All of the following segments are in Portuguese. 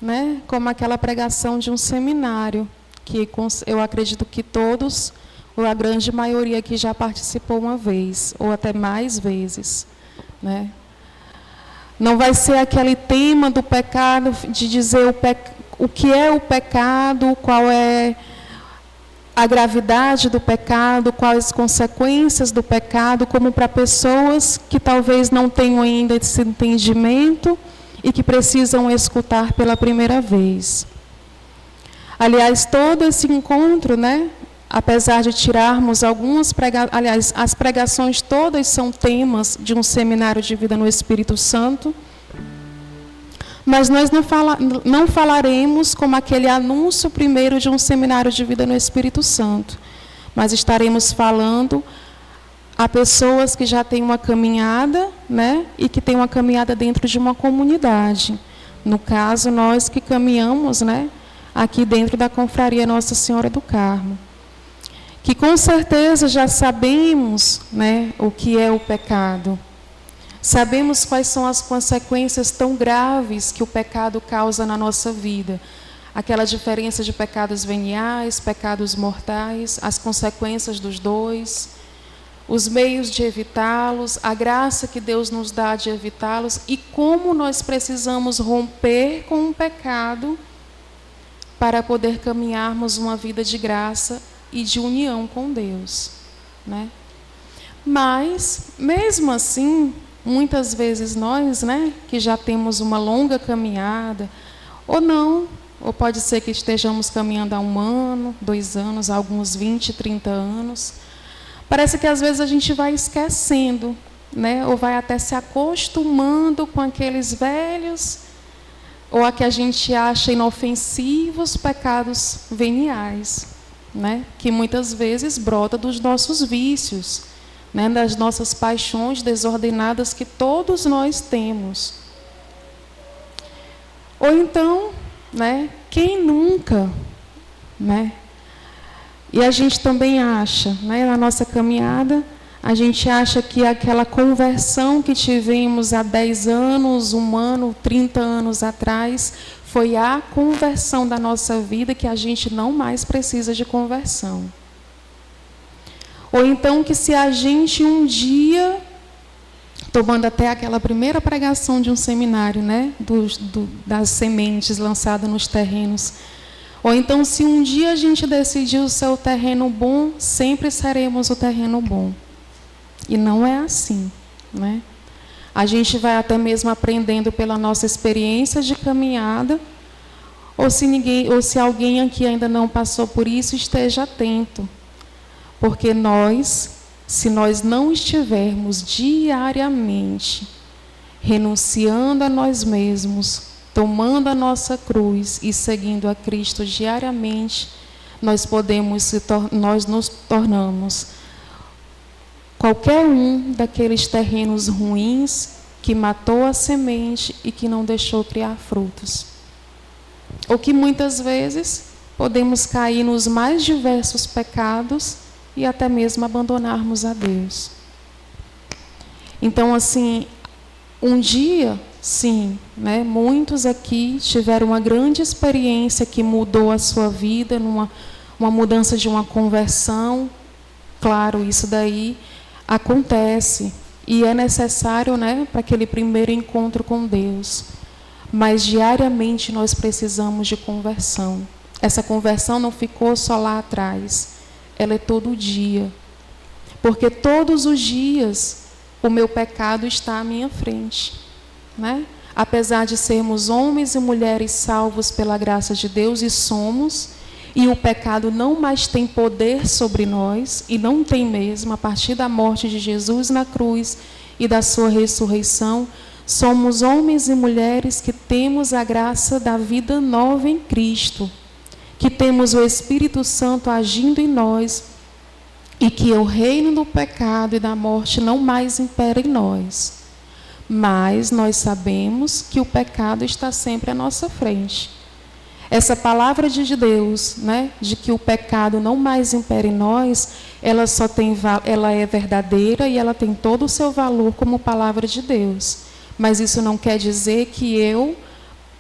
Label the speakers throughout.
Speaker 1: né? Como aquela pregação de um seminário, que eu acredito que todos, ou a grande maioria aqui já participou uma vez, ou até mais vezes, né? Não vai ser aquele tema do pecado, de dizer o que é o pecado, qual é a gravidade do pecado, quais as consequências do pecado, como para pessoas que talvez não tenham ainda esse entendimento e que precisam escutar pela primeira vez. Aliás, todo esse encontro, né, apesar de tirarmos algumas pregações, aliás, as pregações todas são temas de um seminário de vida no Espírito Santo, mas nós não falaremos como aquele anúncio primeiro de um seminário de vida no Espírito Santo, mas estaremos falando a pessoas que já têm uma caminhada, né, e que têm uma caminhada dentro de uma comunidade. No caso, nós que caminhamos, né, aqui dentro da Confraria Nossa Senhora do Carmo, que com certeza já sabemos, né, o que é o pecado. Sabemos quais são as consequências tão graves que o pecado causa na nossa vida. Aquela diferença de pecados veniais, pecados mortais, as consequências dos dois, os meios de evitá-los, a graça que Deus nos dá de evitá-los e como nós precisamos romper com o pecado para poder caminharmos uma vida de graça e de união com Deus, né? Mas, mesmo assim, muitas vezes nós, né, que já temos uma longa caminhada, ou não, ou pode ser que estejamos caminhando há 1 ano, 2 anos, alguns 20, 30 anos, parece que às vezes a gente vai esquecendo, né, ou vai até se acostumando com aqueles velhos, ou a que a gente acha inofensivos pecados veniais, né, que muitas vezes brota dos nossos vícios, né, das nossas paixões desordenadas que todos nós temos. Ou então, né, quem nunca, né? E a gente também acha, né, na nossa caminhada, a gente acha que aquela conversão que tivemos há 10 anos, 1 ano, 30 anos atrás, foi a conversão da nossa vida, que a gente não mais precisa de conversão. Ou então que se a gente um dia, tomando até aquela primeira pregação de um seminário, né, das sementes lançadas nos terrenos, ou então se um dia a gente decidir ser o terreno bom, sempre seremos o terreno bom. E não é assim, né? A gente vai até mesmo aprendendo pela nossa experiência de caminhada, ou se alguém aqui ainda não passou por isso, esteja atento. Porque se nós não estivermos diariamente renunciando a nós mesmos, tomando a nossa cruz e seguindo a Cristo diariamente, nós nos tornamos qualquer um daqueles terrenos ruins que matou a semente e que não deixou criar frutos. Ou que muitas vezes podemos cair nos mais diversos pecados e até mesmo abandonarmos a Deus. Então, assim, um dia, sim, né, muitos aqui tiveram uma grande experiência que mudou a sua vida, uma mudança de uma conversão. Claro, isso daí acontece e é necessário, né, para aquele primeiro encontro com Deus. Mas diariamente nós precisamos de conversão. Essa conversão não ficou só lá atrás, ela é todo dia. Porque todos os dias o meu pecado está à minha frente, né? Apesar de sermos homens e mulheres salvos pela graça de Deus, e somos, e o pecado não mais tem poder sobre nós, e não tem mesmo, a partir da morte de Jesus na cruz e da sua ressurreição, somos homens e mulheres que temos a graça da vida nova em Cristo, que temos o Espírito Santo agindo em nós, e que o reino do pecado e da morte não mais impera em nós. Mas nós sabemos que o pecado está sempre à nossa frente. Essa palavra de Deus, né, de que o pecado não mais impera em nós, ela é verdadeira e ela tem todo o seu valor como palavra de Deus. Mas isso não quer dizer que eu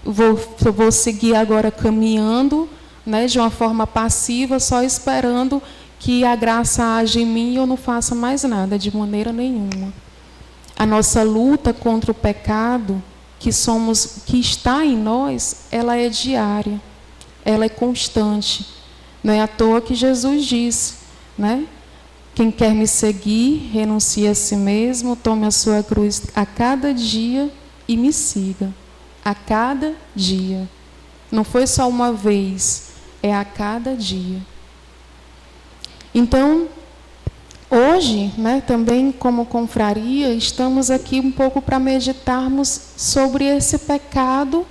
Speaker 1: vou seguir agora caminhando, né, de uma forma passiva, só esperando que a graça age em mim e eu não faça mais nada, de maneira nenhuma. A nossa luta contra o pecado que está em nós, ela é diária, ela é constante. Não é à toa que Jesus disse, né? Quem quer me seguir, renuncie a si mesmo, tome a sua cruz a cada dia e me siga. A cada dia. Não foi só uma vez, é a cada dia. Então, hoje, né, também como confraria, estamos aqui um pouco para meditarmos sobre esse pecado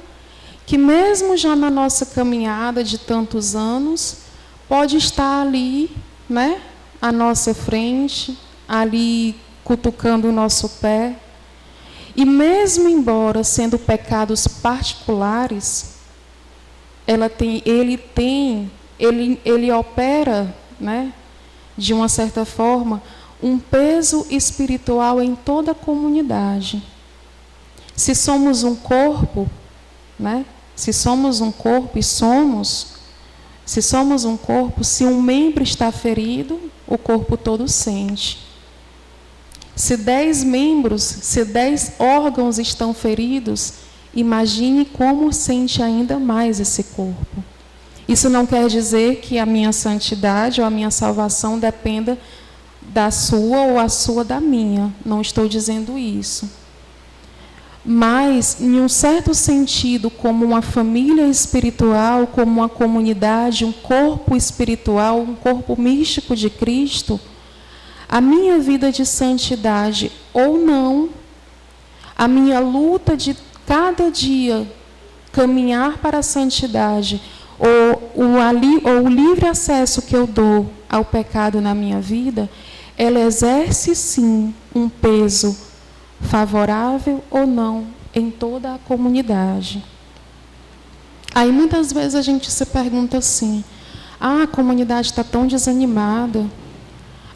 Speaker 1: que mesmo já na nossa caminhada de tantos anos, pode estar ali, né, à nossa frente, ali cutucando o nosso pé. E mesmo embora sendo pecados particulares, ele opera, né, de uma certa forma, um peso espiritual em toda a comunidade. Se somos um corpo, né, se somos um corpo se somos um corpo, se um membro está ferido, o corpo todo sente. Se 10 membros, se 10 órgãos estão feridos, imagine como sente ainda mais esse corpo. Isso não quer dizer que a minha santidade ou a minha salvação dependa da sua ou a sua da minha. Não estou dizendo isso. Mas, em um certo sentido, como uma família espiritual, como uma comunidade, um corpo espiritual, um corpo místico de Cristo, a minha vida de santidade ou não, a minha luta de cada dia caminhar para a santidade, ou o livre acesso que eu dou ao pecado na minha vida, ela exerce sim um peso favorável ou não em toda a comunidade. Aí muitas vezes a gente se pergunta assim: a comunidade está tão desanimada,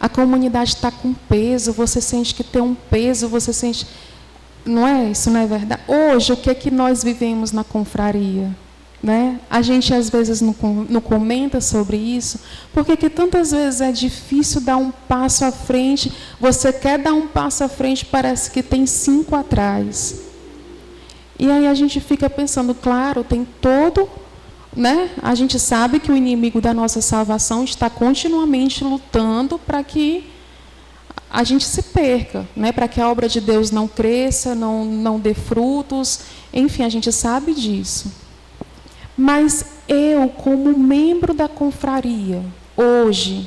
Speaker 1: a comunidade está com peso, você sente que tem um peso, você sente... Não é? Isso não é verdade? Hoje, o que é que nós vivemos na confraria? Né? A gente às vezes não comenta sobre isso, porque que tantas vezes é difícil dar um passo à frente, você quer dar um passo à frente, parece que tem 5 atrás. E aí a gente fica pensando, claro, tem todo... Né? A gente sabe que o inimigo da nossa salvação está continuamente lutando para que a gente se perca, né? Para que a obra de Deus não cresça, não dê frutos, enfim, a gente sabe disso. Mas eu, como membro da confraria, hoje,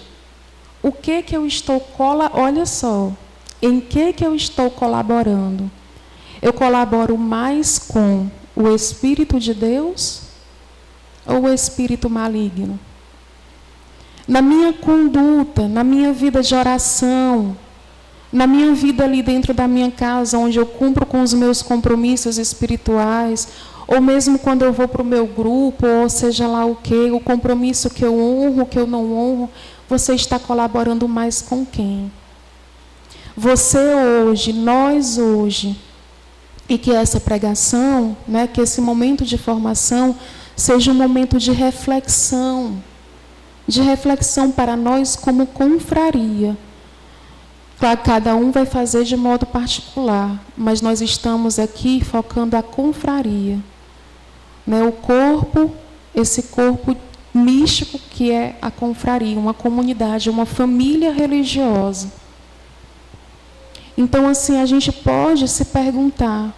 Speaker 1: o que eu estou olha só, em que eu estou colaborando? Eu colaboro mais com o Espírito de Deus ou o espírito maligno? Na minha conduta, na minha vida de oração, na minha vida ali dentro da minha casa, onde eu cumpro com os meus compromissos espirituais, ou mesmo quando eu vou para o meu grupo, ou seja lá o que, o compromisso que eu honro, que eu não honro, você está colaborando mais com quem? Você hoje, nós hoje, e que essa pregação, né, que esse momento de formação seja um momento de reflexão para nós como confraria. Claro, cada um vai fazer de modo particular, mas nós estamos aqui focando a confraria, né? O corpo, esse corpo místico que é a confraria, uma comunidade, uma família religiosa. Então, assim, a gente pode se perguntar,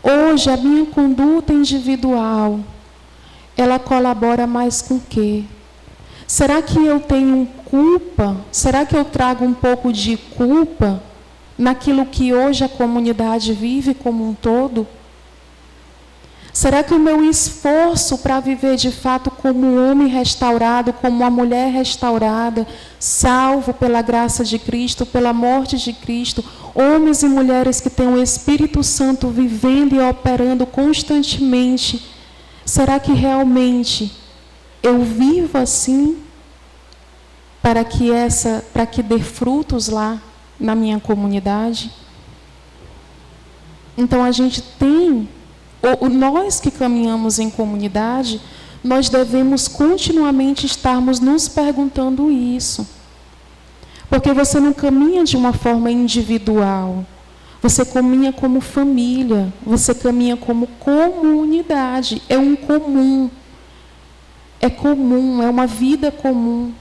Speaker 1: hoje a minha conduta individual, ela colabora mais com o quê? Será que eu tenho culpa? Será que eu trago um pouco de culpa naquilo que hoje a comunidade vive como um todo? Será que o meu esforço para viver de fato como um homem restaurado, como uma mulher restaurada, salvo pela graça de Cristo, pela morte de Cristo, homens e mulheres que têm o Espírito Santo vivendo e operando constantemente, será que realmente eu vivo assim para que dê frutos lá na minha comunidade? Então a gente tem nós que caminhamos em comunidade, nós devemos continuamente estarmos nos perguntando isso. Porque você não caminha de uma forma individual. Você caminha como família. Você caminha como comunidade. É um comum. É comum, é uma vida comum.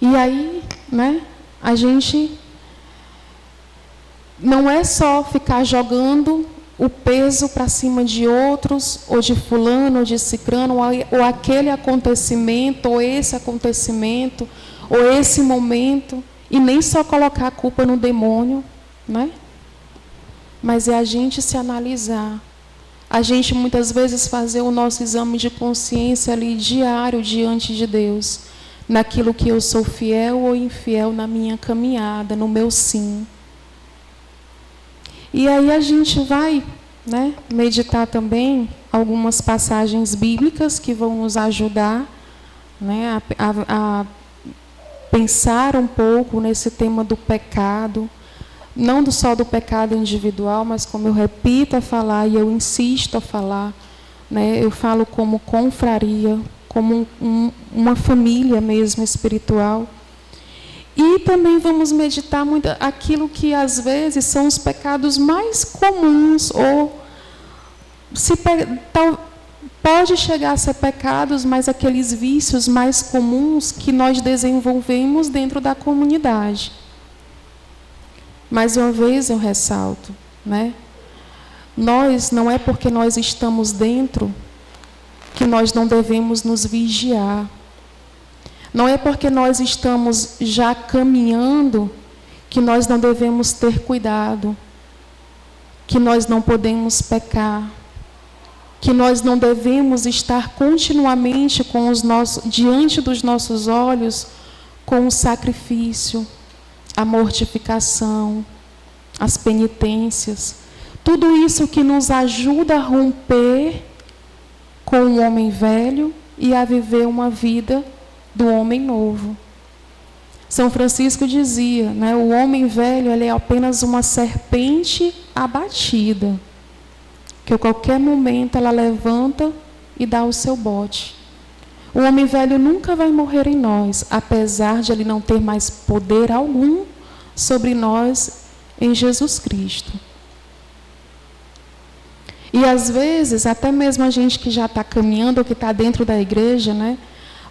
Speaker 1: E aí, né, a gente não é só ficar jogando o peso para cima de outros, ou de fulano, ou de cicrano, ou aquele acontecimento, ou esse momento, e nem só colocar a culpa no demônio, né? Mas é a gente se analisar. A gente muitas vezes fazer o nosso exame de consciência ali diário diante de Deus, naquilo que eu sou fiel ou infiel na minha caminhada, no meu sim. E aí a gente vai, né, meditar também algumas passagens bíblicas que vão nos ajudar, né, a pensar um pouco nesse tema do pecado, não só do pecado individual, mas como eu repito a falar e eu insisto a falar, né, eu falo como confraria, como uma família mesmo espiritual. E também vamos meditar muito aquilo que às vezes são os pecados mais comuns, ou pode chegar a ser pecados, mas aqueles vícios mais comuns que nós desenvolvemos dentro da comunidade. Mais uma vez eu ressalto, né? Não é porque nós estamos dentro que nós não devemos nos vigiar. Não é porque nós estamos já caminhando que nós não devemos ter cuidado, que nós não podemos pecar, que nós não devemos estar continuamente diante dos nossos olhos com o sacrifício, a mortificação, as penitências. Tudo isso que nos ajuda a romper com o homem velho e a viver uma vida do homem novo. São Francisco dizia, né, o homem velho ele é apenas uma serpente abatida, que a qualquer momento ela levanta e dá o seu bote. O homem velho nunca vai morrer em nós, apesar de ele não ter mais poder algum sobre nós em Jesus Cristo. E às vezes, até mesmo a gente que já está caminhando, ou que está dentro da igreja, né?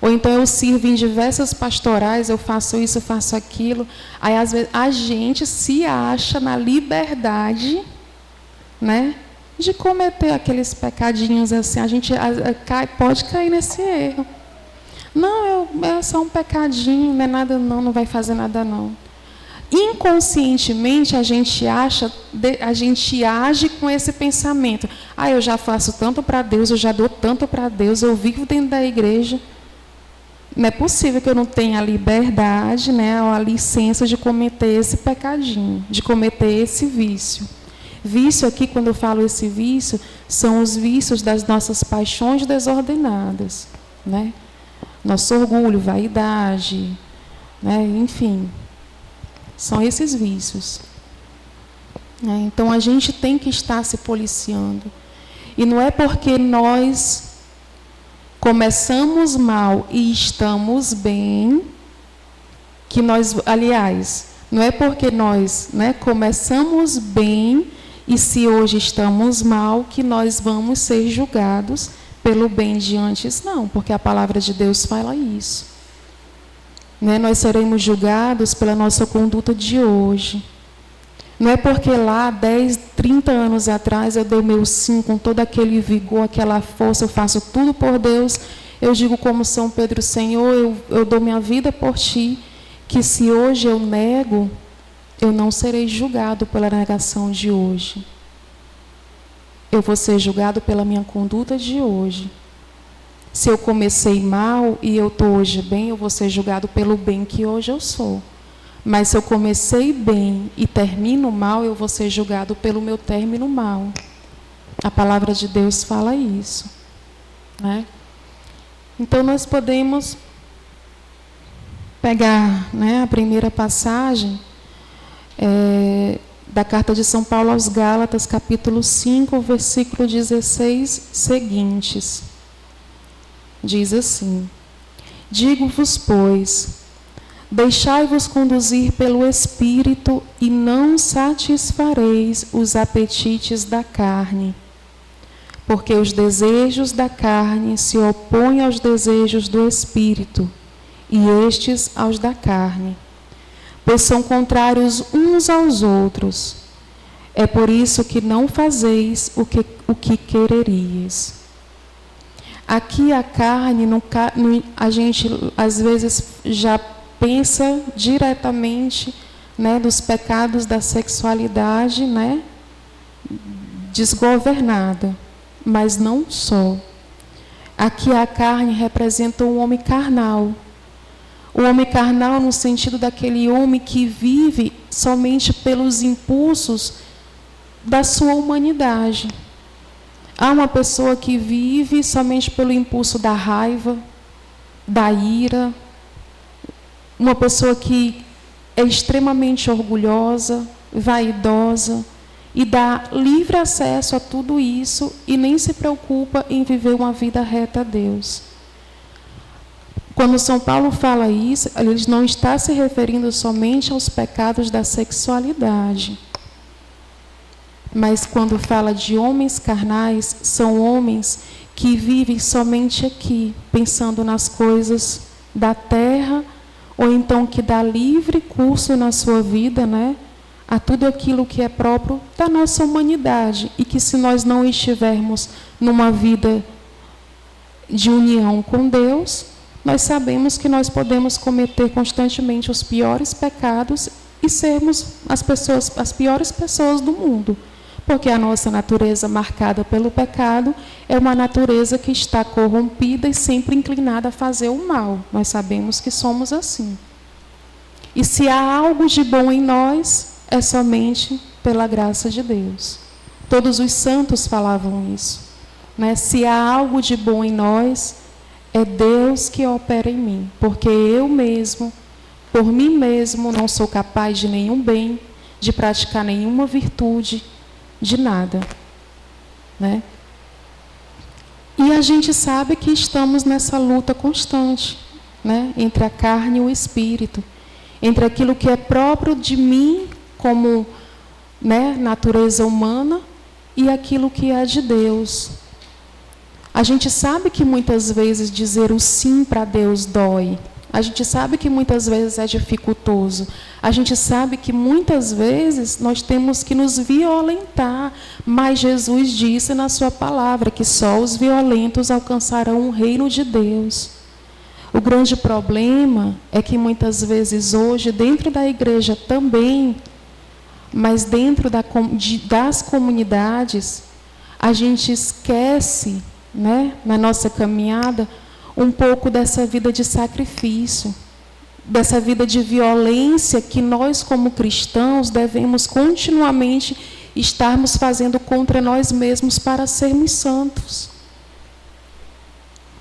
Speaker 1: Ou então eu sirvo em diversas pastorais, eu faço isso, eu faço aquilo. Aí às vezes a gente se acha na liberdade, né, de cometer aqueles pecadinhos assim. A gente pode cair nesse erro. Não, é só um pecadinho, não é nada não, não vai fazer nada não. Inconscientemente a gente age com esse pensamento. Eu já faço tanto para Deus, eu já dou tanto para Deus, eu vivo dentro da igreja. Não é possível que eu não tenha a liberdade, né, ou a licença de cometer esse pecadinho, de cometer esse vício. Vício aqui, quando eu falo esse vício, são os vícios das nossas paixões desordenadas, né? Nosso orgulho, vaidade, né? Enfim, são esses vícios. Então, a gente tem que estar se policiando. E não é porque nós começamos mal e estamos bem, que nós, aliás, não é porque nós, né, começamos bem e se hoje estamos mal, que nós vamos ser julgados pelo bem de antes, não, porque a palavra de Deus fala isso. Né, nós seremos julgados pela nossa conduta de hoje. Não é porque lá, 10, 30 anos atrás, eu dei o meu sim com todo aquele vigor, aquela força, eu faço tudo por Deus. Eu digo como São Pedro, Senhor, eu dou minha vida por Ti, que se hoje eu nego, eu não serei julgado pela negação de hoje. Eu vou ser julgado pela minha conduta de hoje. Se eu comecei mal e eu estou hoje bem, eu vou ser julgado pelo bem que hoje eu sou. Mas se eu comecei bem e termino mal, eu vou ser julgado pelo meu término mal. A palavra de Deus fala isso, né? Então, nós podemos pegar, né, a primeira passagem da carta de São Paulo aos Gálatas, capítulo 5, versículo 16 seguintes. Diz assim: digo-vos, pois, deixai-vos conduzir pelo Espírito e não satisfareis os apetites da carne. Porque os desejos da carne se opõem aos desejos do Espírito, e estes aos da carne, pois são contrários uns aos outros. É por isso que não fazeis o que quereríeis. Aqui a carne, a gente às vezes já pensa diretamente, né, dos pecados da sexualidade, né, desgovernada, mas não só. Aqui a carne representa um homem carnal. O homem carnal no sentido daquele homem que vive somente pelos impulsos da sua humanidade. Há uma pessoa que vive somente pelo impulso da raiva, da ira, uma pessoa que é extremamente orgulhosa, vaidosa, e dá livre acesso a tudo isso e nem se preocupa em viver uma vida reta a Deus. Quando São Paulo fala isso, ele não está se referindo somente aos pecados da sexualidade. Mas quando fala de homens carnais, são homens que vivem somente aqui, pensando nas coisas da terra, ou então que dá livre curso na sua vida, né, a tudo aquilo que é próprio da nossa humanidade. E que se nós não estivermos numa vida de união com Deus, nós sabemos que nós podemos cometer constantemente os piores pecados e sermos as piores pessoas do mundo. Porque a nossa natureza marcada pelo pecado é uma natureza que está corrompida e sempre inclinada a fazer o mal. Nós sabemos que somos assim. E se há algo de bom em nós, é somente pela graça de Deus. Todos os santos falavam isso, né? Se há algo de bom em nós, é Deus que opera em mim. Porque eu mesmo, por mim mesmo, não sou capaz de nenhum bem, de praticar nenhuma virtude, de nada, né? E a gente sabe que estamos nessa luta constante, né, entre a carne e o espírito, entre aquilo que é próprio de mim como, né, natureza humana e aquilo que é de Deus. A gente sabe que muitas vezes dizer o sim para Deus dói. A gente sabe que muitas vezes é dificultoso. A gente sabe que muitas vezes nós temos que nos violentar. Mas Jesus disse na sua palavra que só os violentos alcançarão o reino de Deus. O grande problema é que muitas vezes hoje, dentro da igreja também, mas dentro das comunidades, a gente esquece, né, na nossa caminhada, um pouco dessa vida de sacrifício, dessa vida de violência que nós, como cristãos, devemos continuamente estarmos fazendo contra nós mesmos para sermos santos.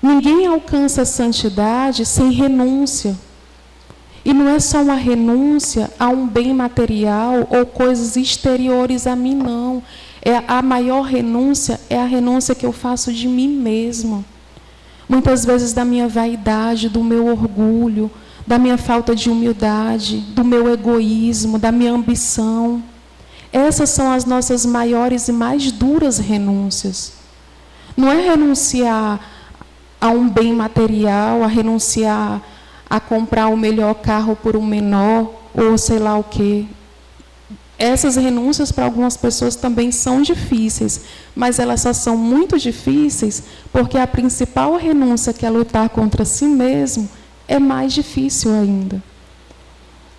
Speaker 1: Ninguém alcança a santidade sem renúncia. E não é só uma renúncia a um bem material ou coisas exteriores a mim, não. A maior renúncia é a renúncia que eu faço de mim mesmo. Muitas vezes da minha vaidade, do meu orgulho, da minha falta de humildade, do meu egoísmo, da minha ambição. Essas são as nossas maiores e mais duras renúncias. Não é renunciar a um bem material, a renunciar a comprar o melhor carro por um menor, ou sei lá o quê. Essas renúncias para algumas pessoas também são difíceis, mas elas só são muito difíceis porque a principal renúncia, que é lutar contra si mesmo, é mais difícil ainda,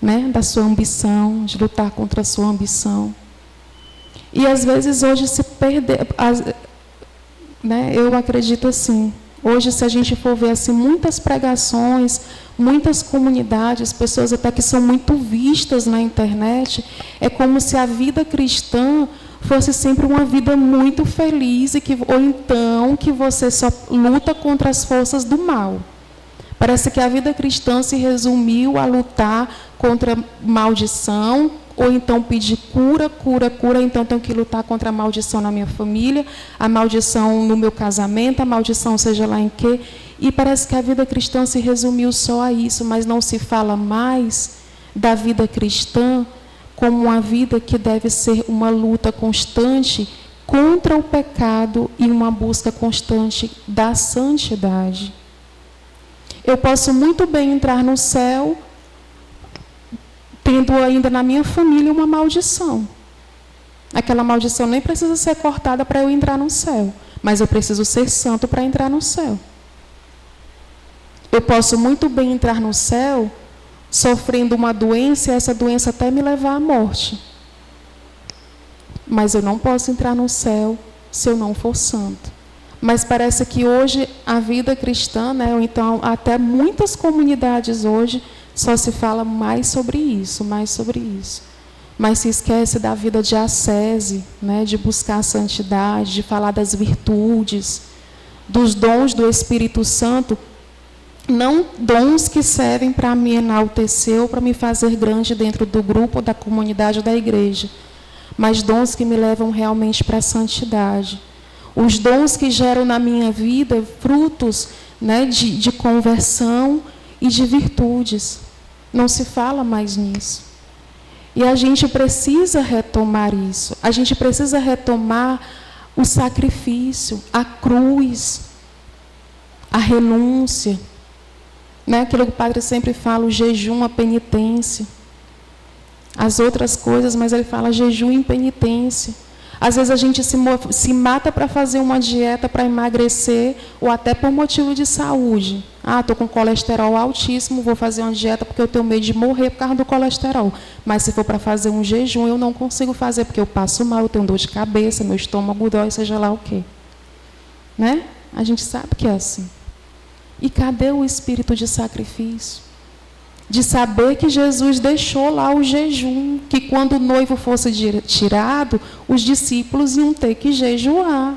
Speaker 1: né? Da sua ambição, de lutar contra a sua ambição. E às vezes hoje se perder, né? Eu acredito assim, hoje se a gente for ver assim, muitas pregações, muitas comunidades, pessoas até que são muito vistas na internet, é como se a vida cristã fosse sempre uma vida muito feliz, ou então que você só luta contra as forças do mal. Parece que a vida cristã se resumiu a lutar contra maldição, ou então pedir cura, então tenho que lutar contra a maldição na minha família, a maldição no meu casamento, a maldição seja lá em quê. E parece que a vida cristã se resumiu só a isso, mas não se fala mais da vida cristã como uma vida que deve ser uma luta constante contra o pecado e uma busca constante da santidade. Eu posso muito bem entrar no céu tendo ainda na minha família uma maldição. Aquela maldição nem precisa ser cortada para eu entrar no céu, mas eu preciso ser santo para entrar no céu. Eu posso muito bem entrar no céu sofrendo uma doença e essa doença até me levar à morte. Mas eu não posso entrar no céu se eu não for santo. Mas parece que hoje a vida cristã, né, ou então até muitas comunidades hoje, só se fala mais sobre isso. Mas se esquece da vida de ascese, né, de buscar a santidade, de falar das virtudes, dos dons do Espírito Santo, não dons que servem para me enaltecer ou para me fazer grande dentro do grupo, da comunidade ou da igreja, mas dons que me levam realmente para a santidade. Os dons que geram na minha vida frutos, né, de conversão e de virtudes. Não se fala mais nisso. E a gente precisa retomar isso. A gente precisa retomar o sacrifício, a cruz, a renúncia. Né? Aquilo que o padre sempre fala, o jejum, a penitência. As outras coisas, mas ele fala jejum e penitência. Às vezes a gente se mata para fazer uma dieta para emagrecer ou até por motivo de saúde. Ah, estou com colesterol altíssimo, vou fazer uma dieta porque eu tenho medo de morrer por causa do colesterol. Mas se for para fazer um jejum, eu não consigo fazer porque eu passo mal, eu tenho dor de cabeça, meu estômago dói, seja lá o quê. Né? A gente sabe que é assim. E cadê o espírito de sacrifício? De saber que Jesus deixou lá o jejum, que quando o noivo fosse tirado, os discípulos iam ter que jejuar.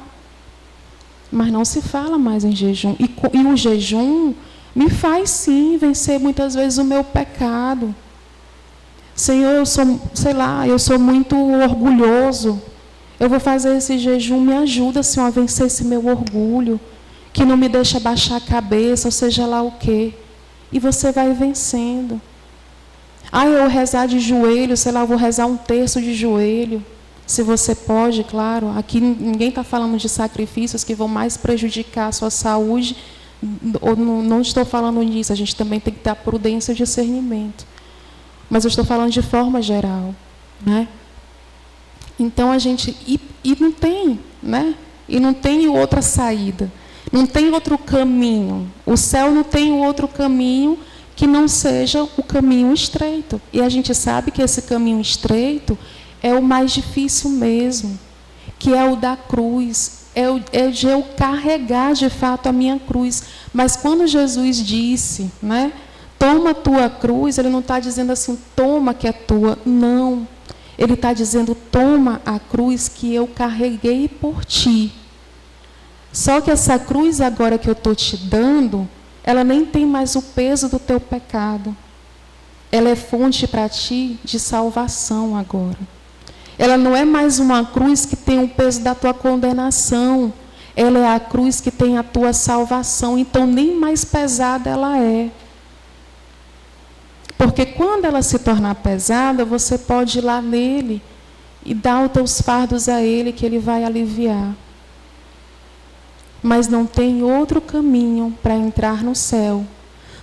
Speaker 1: Mas não se fala mais em jejum. E o jejum me faz, sim, vencer muitas vezes o meu pecado. Senhor, eu sou muito orgulhoso. Eu vou fazer esse jejum, me ajuda, Senhor, a vencer esse meu orgulho, que não me deixa baixar a cabeça, ou seja lá o quê. E você vai vencendo. Ah, eu vou rezar de joelho, eu vou rezar um terço de joelho. Se você pode, claro. Aqui ninguém está falando de sacrifícios que vão mais prejudicar a sua saúde. Não estou falando nisso. A gente também tem que ter prudência e discernimento. Mas eu estou falando de forma geral. Né? Então a gente... E não tem, né? E não tem outra saída. Não tem outro caminho. O céu não tem outro caminho que não seja o caminho estreito. E a gente sabe que esse caminho estreito é o mais difícil mesmo, que é o da cruz, é de eu carregar de fato a minha cruz. Mas quando Jesus disse, né, toma a tua cruz, ele não está dizendo assim, toma que é tua. Não. Ele está dizendo, toma a cruz que eu carreguei por ti. Só que essa cruz agora que eu estou te dando, ela nem tem mais o peso do teu pecado. Ela é fonte para ti de salvação agora. Ela não é mais uma cruz que tem o peso da tua condenação. Ela é a cruz que tem a tua salvação. Então, nem mais pesada ela é. Porque quando ela se tornar pesada, você pode ir lá nele e dar os teus fardos a ele, que ele vai aliviar. Mas não tem outro caminho para entrar no céu.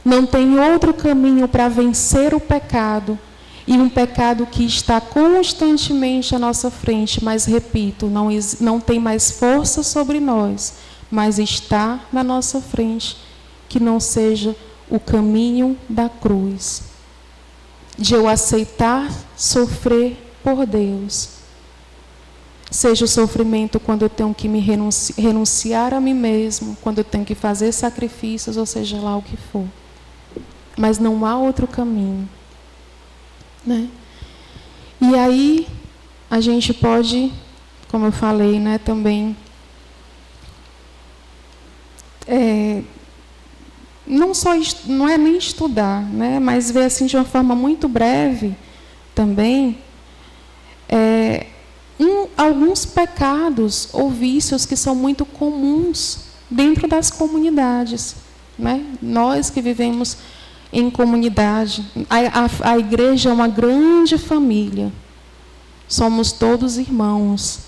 Speaker 1: Não tem outro caminho para vencer o pecado. E um pecado que está constantemente à nossa frente. Mas, repito, não tem mais força sobre nós, mas está na nossa frente. Que não seja o caminho da cruz. De eu aceitar sofrer por Deus. Seja o sofrimento quando eu tenho que me renunciar a mim mesmo, quando eu tenho que fazer sacrifícios, ou seja lá o que for. Mas não há outro caminho. Né? E aí, a gente pode, como eu falei, né, também, não é nem estudar, né, mas ver assim de uma forma muito breve também, alguns pecados ou vícios que são muito comuns dentro das comunidades, né? Nós que vivemos em comunidade, a igreja é uma grande família, somos todos irmãos,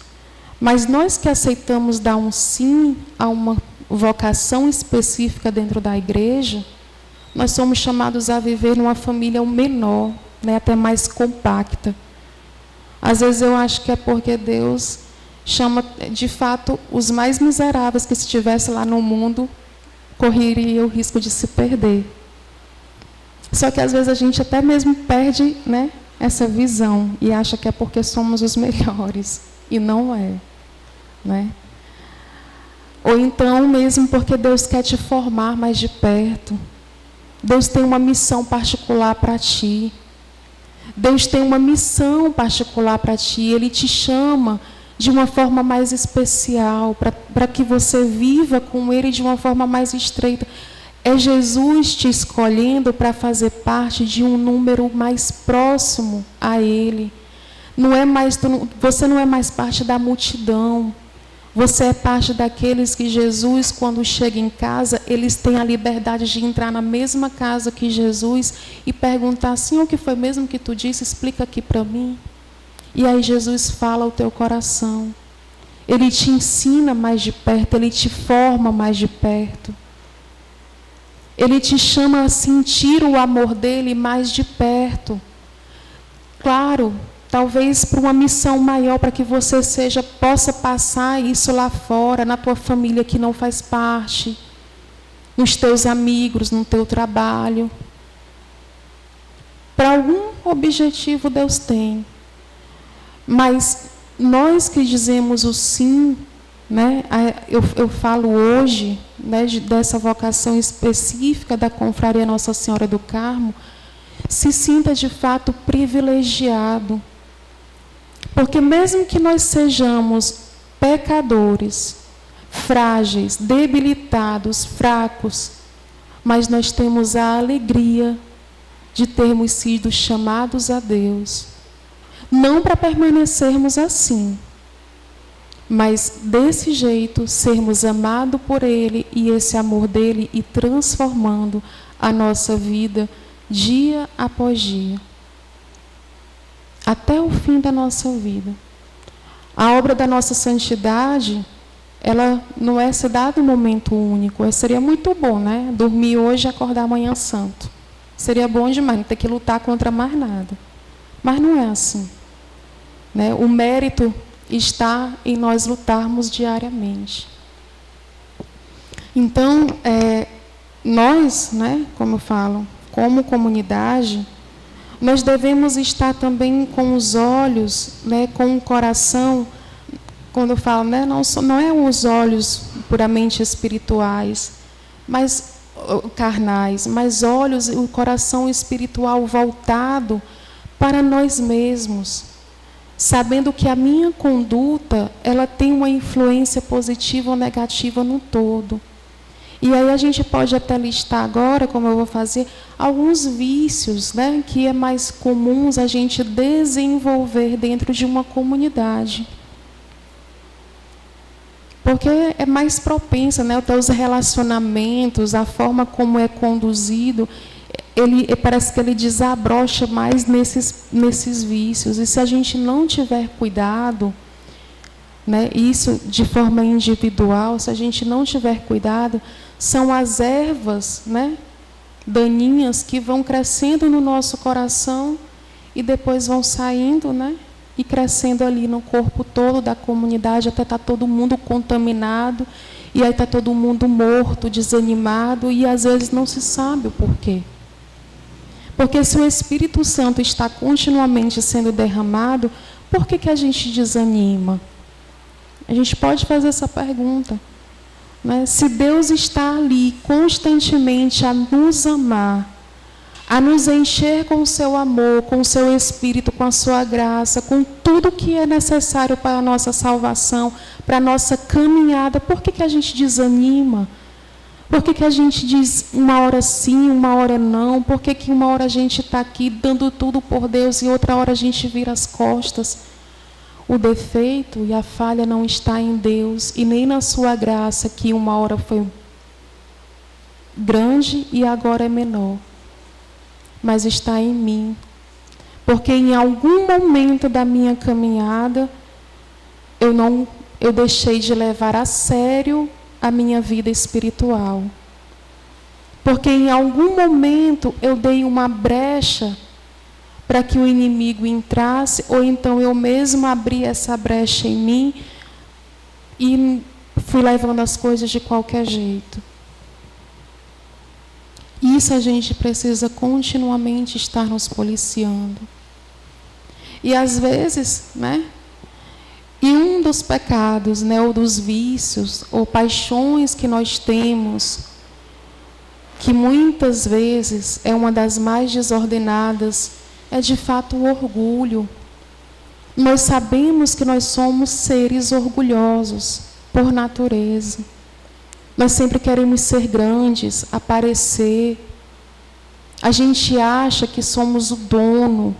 Speaker 1: mas nós que aceitamos dar um sim a uma vocação específica dentro da igreja, nós somos chamados a viver numa família menor, né, até mais compacta. Às vezes eu acho que é porque Deus chama, de fato, os mais miseráveis que, se estivesse lá no mundo, correria o risco de se perder. Só que às vezes a gente até mesmo perde, né, essa visão e acha que é porque somos os melhores, e não é, né? Ou então mesmo porque Deus quer te formar mais de perto. Deus tem uma missão particular para ti. Deus tem uma missão particular para ti. Ele te chama de uma forma mais especial, para que você viva com Ele de uma forma mais estreita. É Jesus te escolhendo para fazer parte de um número mais próximo a Ele. Você não é mais parte da multidão. Você é parte daqueles que Jesus, quando chega em casa, eles têm a liberdade de entrar na mesma casa que Jesus e perguntar assim: o que foi mesmo que tu disse? Explica aqui para mim. E aí Jesus fala ao teu coração. Ele te ensina mais de perto, Ele te forma mais de perto. Ele te chama a sentir o amor dEle mais de perto. Claro, talvez para uma missão maior, para que você possa passar isso lá fora, na tua família que não faz parte, nos teus amigos, no teu trabalho. Para algum objetivo Deus tem. Mas nós que dizemos o sim, né, eu falo hoje, né, dessa vocação específica da Confraria Nossa Senhora do Carmo, se sinta de fato privilegiado. Porque mesmo que nós sejamos pecadores, frágeis, debilitados, fracos, mas nós temos a alegria de termos sido chamados a Deus. Não para permanecermos assim, mas desse jeito sermos amados por Ele e esse amor dEle ir transformando a nossa vida dia após dia, até o fim da nossa vida. A obra da nossa santidade, ela não é se dada em um momento único. Seria muito bom, né? Dormir hoje e acordar amanhã santo. Seria bom demais, não ter que lutar contra mais nada. Mas não é assim, né? O mérito está em nós lutarmos diariamente. Então, nós, né, como eu falo, como comunidade, nós devemos estar também com os olhos, né, com o coração, quando eu falo, né, não é os olhos puramente espirituais, mas carnais, mas olhos e o coração espiritual voltado para nós mesmos, sabendo que a minha conduta, ela tem uma influência positiva ou negativa no todo. E aí a gente pode até listar agora, como eu vou fazer, alguns vícios, né, que é mais comuns a gente desenvolver dentro de uma comunidade. Porque é mais propensa, né, até os relacionamentos, a forma como é conduzido, parece que ele desabrocha mais nesses vícios. E se a gente não tiver cuidado, né, isso de forma individual, se a gente não tiver cuidado, são as ervas, né, daninhas que vão crescendo no nosso coração e depois vão saindo, né, e crescendo ali no corpo todo da comunidade, até estar todo mundo contaminado, e aí está todo mundo morto, desanimado, e às vezes não se sabe o porquê. Porque se o Espírito Santo está continuamente sendo derramado, por que a gente desanima? A gente pode fazer essa pergunta, né? Se Deus está ali constantemente a nos amar, a nos encher com o seu amor, com o seu Espírito, com a sua graça, com tudo que é necessário para a nossa salvação, para a nossa caminhada, por que a gente desanima? Por que a gente diz uma hora sim, uma hora não? Por que uma hora a gente está aqui dando tudo por Deus e outra hora a gente vira as costas? O defeito e a falha não está em Deus e nem na sua graça, que uma hora foi grande e agora é menor, mas está em mim. Porque em algum momento da minha caminhada, eu deixei de levar a sério a minha vida espiritual. Porque em algum momento eu dei uma brecha para que o inimigo entrasse, ou então eu mesmo abri essa brecha em mim e fui levando as coisas de qualquer jeito. Isso a gente precisa continuamente estar nos policiando. E às vezes, né? E um dos pecados, né, ou dos vícios, ou paixões que nós temos, que muitas vezes é uma das mais desordenadas, é de fato o orgulho. Nós sabemos que nós somos seres orgulhosos por natureza. Nós sempre queremos ser grandes, aparecer. A gente acha que somos o dono,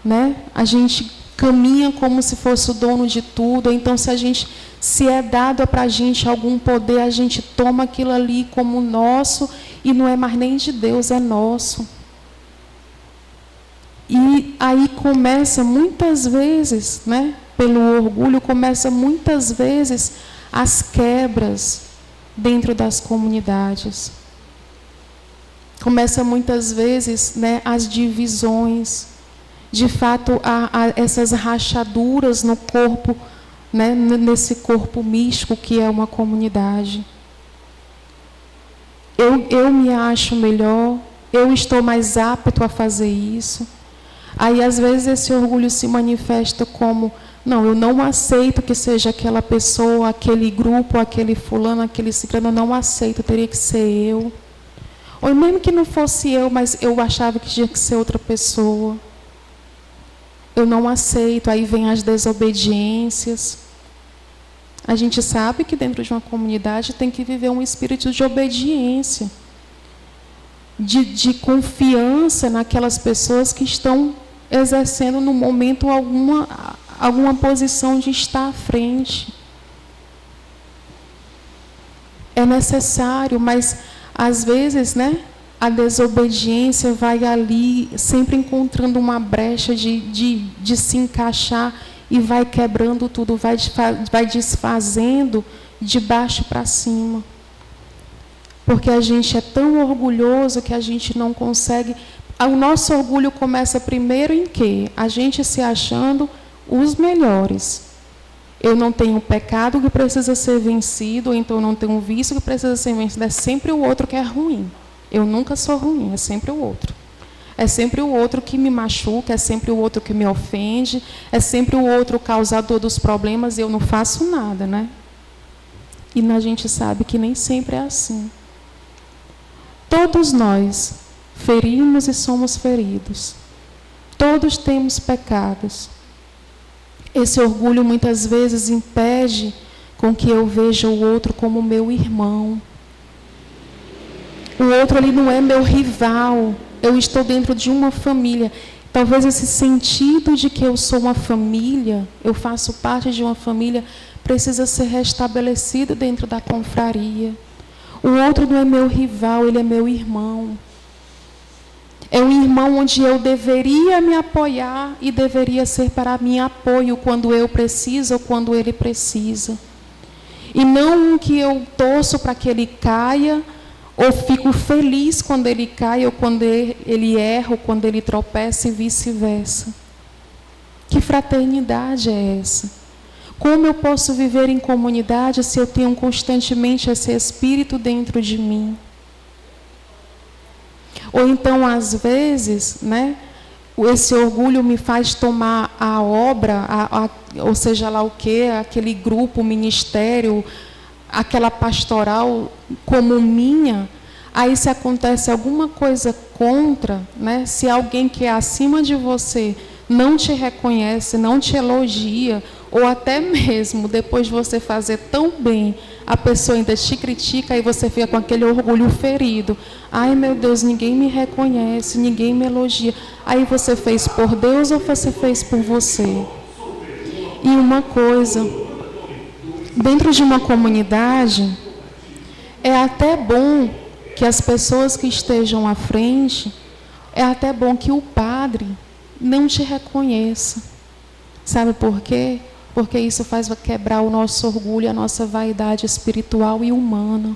Speaker 1: né? A gente caminha como se fosse o dono de tudo. Então, se é dado para a gente algum poder, a gente toma aquilo ali como nosso e não é mais nem de Deus, é nosso. E aí começa muitas vezes, né? Pelo orgulho, começa muitas vezes as quebras dentro das comunidades. Começa muitas vezes, né, as divisões. De fato, há essas rachaduras no corpo, né, nesse corpo místico que é uma comunidade. Eu me acho melhor, eu estou mais apto a fazer isso. Aí, às vezes, esse orgulho se manifesta como: não, eu não aceito que seja aquela pessoa, aquele grupo, aquele fulano, aquele ciclano, eu não aceito, teria que ser eu. Ou mesmo que não fosse eu, mas eu achava que tinha que ser outra pessoa. Eu não aceito, aí vem as desobediências. A gente sabe que dentro de uma comunidade tem que viver um espírito de obediência, de confiança naquelas pessoas que estão exercendo no momento alguma posição de estar à frente. É necessário, mas às vezes, né, a desobediência vai ali, sempre encontrando uma brecha de se encaixar e vai quebrando tudo, vai desfazendo de baixo para cima. Porque a gente é tão orgulhoso que a gente não consegue. O nosso orgulho começa primeiro em quê? A gente se achando os melhores. Eu não tenho um pecado que precisa ser vencido, ou então eu não tenho um vício que precisa ser vencido. É sempre o outro que é ruim. Eu nunca sou ruim, é sempre o outro. É sempre o outro que me machuca, é sempre o outro que me ofende, é sempre o outro causador dos problemas e eu não faço nada, né? E a gente sabe que nem sempre é assim. Todos nós ferimos e somos feridos. Todos temos pecados. Esse orgulho muitas vezes impede com que eu veja o outro como meu irmão. O outro ali não é meu rival. Eu estou dentro de uma família. Talvez esse sentido de que eu sou uma família, eu faço parte de uma família, precisa ser restabelecido dentro da confraria. O outro não é meu rival, ele é meu irmão. É um irmão onde eu deveria me apoiar e deveria ser para mim apoio quando eu preciso ou quando ele precisa. E não um que eu torço para que ele caia, ou fico feliz quando ele cai, ou quando ele erra, ou quando ele tropeça e vice-versa. Que fraternidade é essa? Como eu posso viver em comunidade se eu tenho constantemente esse espírito dentro de mim? Ou então, às vezes, né, esse orgulho me faz tomar a obra, ou seja lá o quê, aquele grupo, ministério, aquela pastoral como minha. Aí, se acontece alguma coisa contra, né, se alguém que é acima de você não te reconhece, não te elogia, ou até mesmo depois de você fazer tão bem, a pessoa ainda te critica e você fica com aquele orgulho ferido. Ai, meu Deus, ninguém me reconhece, ninguém me elogia. Aí você fez por Deus ou você fez por você? E uma coisa, dentro de uma comunidade, é até bom que as pessoas que estejam à frente, é até bom que o padre não te reconheça. Sabe por quê? Porque isso faz quebrar o nosso orgulho, a nossa vaidade espiritual e humana.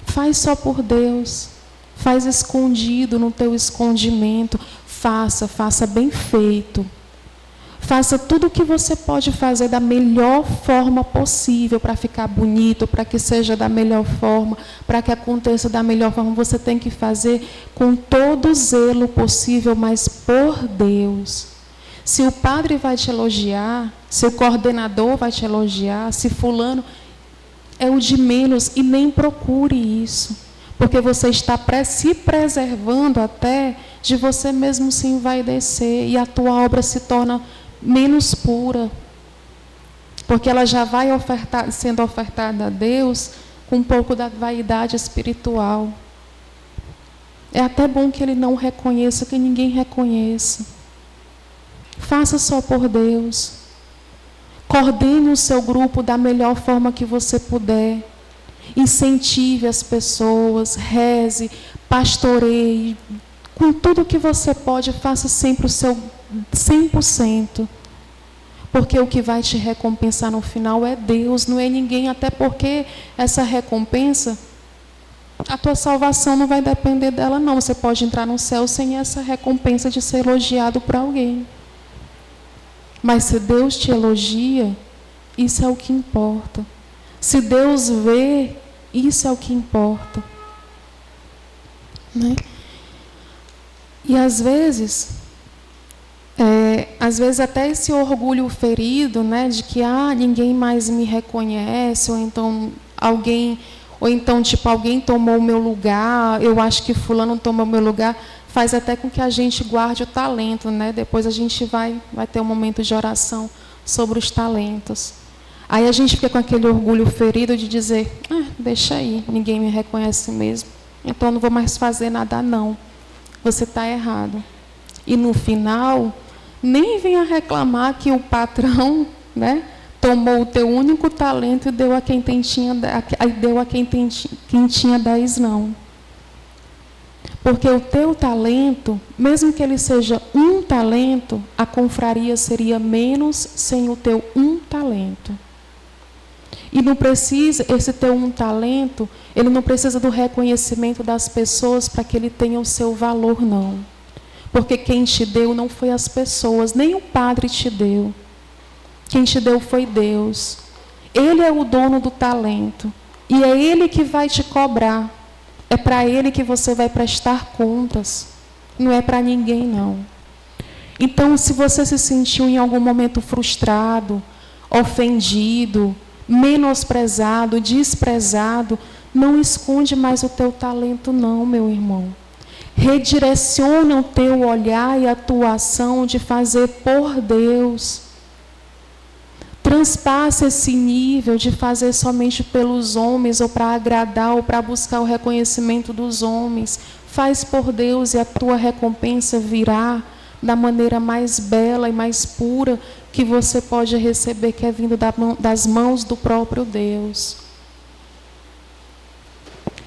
Speaker 1: Faz só por Deus. Faz escondido no teu escondimento. Faça bem feito. Faça tudo o que você pode fazer da melhor forma possível para ficar bonito, para que seja da melhor forma, para que aconteça da melhor forma. Você tem que fazer com todo o zelo possível, mas por Deus. Se o padre vai te elogiar, se o coordenador vai te elogiar, se fulano, é o de menos, e nem procure isso. Porque você está se preservando até de você mesmo se envaidecer e a tua obra se torna menos pura. Porque ela já vai sendo ofertada a Deus com um pouco da vaidade espiritual. É até bom que ele não reconheça, que ninguém reconheça. Faça só por Deus. Coordene o seu grupo da melhor forma que você puder. Incentive as pessoas, reze, pastoreie. Com tudo que você pode, faça sempre o seu 100%. Porque o que vai te recompensar no final é Deus, não é ninguém. Até porque essa recompensa, a tua salvação não vai depender dela, não. Você pode entrar no céu sem essa recompensa de ser elogiado por alguém. Mas se Deus te elogia, isso é o que importa. Se Deus vê, isso é o que importa. Né? E às vezes até esse orgulho ferido, né, de que ninguém mais me reconhece, ou então alguém tomou o meu lugar, eu acho que fulano tomou o meu lugar, faz até com que a gente guarde o talento, né? Depois a gente vai ter um momento de oração sobre os talentos. Aí a gente fica com aquele orgulho ferido de dizer, deixa aí, ninguém me reconhece mesmo, então eu não vou mais fazer nada não. Você está errado. E no final, nem venha reclamar que o patrão, né, tomou o teu único talento e deu a quem tinha 10 não. Porque o teu talento, mesmo que ele seja um talento, a confraria seria menos sem o teu um talento. E não precisa, esse teu um talento, ele não precisa do reconhecimento das pessoas para que ele tenha o seu valor, não. Porque quem te deu não foi as pessoas, nem o padre te deu. Quem te deu foi Deus. Ele é o dono do talento. E é Ele que vai te cobrar. É para Ele que você vai prestar contas. Não é para ninguém, não. Então, se você se sentiu em algum momento frustrado, ofendido, menosprezado, desprezado, não esconde mais o teu talento, não, meu irmão. Redireciona o teu olhar e a tua ação de fazer por Deus. Transpasse esse nível de fazer somente pelos homens, ou para agradar, ou para buscar o reconhecimento dos homens. Faz por Deus e a tua recompensa virá da maneira mais bela e mais pura que você pode receber, que é vindo das mãos do próprio Deus.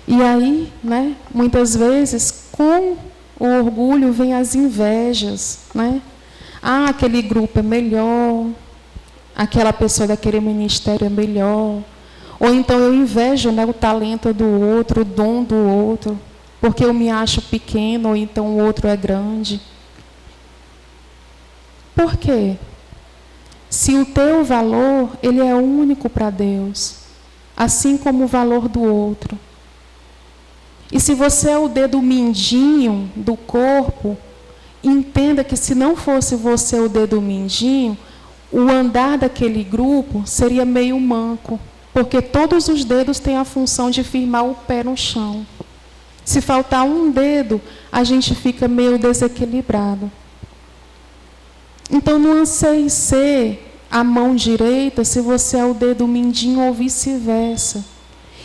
Speaker 1: E aí, né, muitas vezes, com o orgulho vem as invejas, né? Aquele grupo é melhor, aquela pessoa daquele ministério é melhor. Ou então eu invejo, né, o talento do outro, o dom do outro, porque eu me acho pequeno, ou então o outro é grande. Por quê? Se o teu valor, ele é único para Deus, assim como o valor do outro. E se você é o dedo mindinho do corpo, entenda que se não fosse você o dedo mindinho, o andar daquele grupo seria meio manco, porque todos os dedos têm a função de firmar o pé no chão. Se faltar um dedo, a gente fica meio desequilibrado. Então, não anseie ser a mão direita se você é o dedo mindinho ou vice-versa.